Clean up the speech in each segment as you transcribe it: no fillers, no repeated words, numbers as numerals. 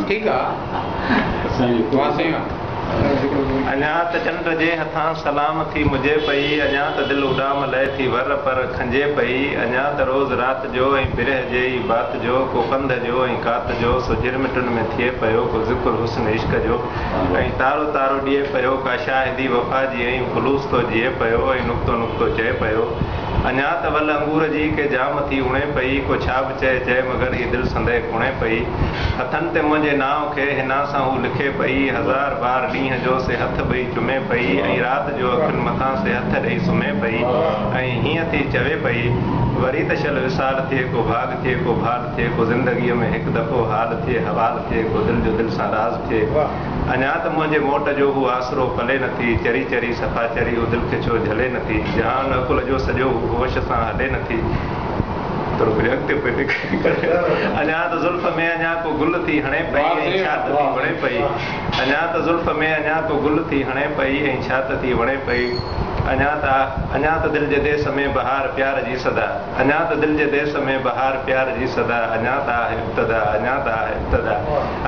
ठीक अञा त चंड जे हथां सलाम थी मुझे पई, अञा त दिल उॾाम लहे थी वर पर खंजे पई, अञा त रोज़ रात जो ऐं बिरह जे बात जो, को कंध जो ऐं कात जो, सो झिरमिटुनि में थिए पियो को ज़िक्र हुस्न इश्क जो, ऐं तारो तारो ॾिए पियो का शाहिदी वफ़ा जी, ऐं खुलूस तो जिए पियो ऐं नुक़्तो नुक़्तो चए पियो, अञा त वल अंगूर जी के जाम थी उणे पई, को छा बि चए चए मगर ही दिलि संदे कुणे पई, हथनि ते मुंहिंजे नाव खे हिना सां हू लिखे पई, हज़ार बार ॾींहं जो से हथ ॿई चुमे पई, ऐं राति जो अखियुनि मथां से हथ ॾेई सुम्हे पई, ऐं हीअं थी चवे पई वरी त शल विसार थिए को भाग थिए को भाल थिए को ज़िंदगीअ में हिकु दफ़ो हाल थिए हवाल थिए को दिलि जो दिलि सां राज़ थिए, अञा त मुंहिंजे मोट जो हू आसरो पले नथी, चरी चरी सफ़ा चरी हू दिलि खे छो झले नथी, जहान अकुल जो सॼो होश सां हले नथी, अञा त ज़ुल्फ़ में अञा को गुल थी हणे पई ऐं छात थी वणे पई, अञा त ज़ुल्फ़ में अञा को गुल थी हणे पई ऐं छात थी वणे पई, अञा त दिलि जे देस में बहार प्यार जी सदा, अञा त दिलि जे देस में बहार प्यार जी सदा, अञा त आहे इब्तिदा, अञा त आहे इब्तिदा,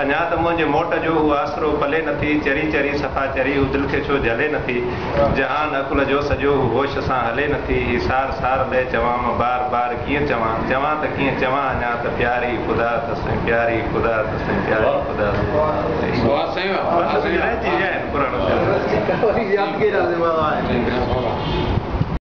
अञा त मुंहिंजे मोट जो हू आसरो पले नथी, चरी चरी सफ़ा चरी हू दिलि खे छो झले नथी, जहान अकुल जो सॼो हू होश सां हले नथी, ही सार सार ॾे चवां मां बार बार कीअं चवां, चवां त कीअं चवां, अञा त प्यारी ख़ुदा तसि प्यारी ख़ुदा तसि प्यारी ख़ुदा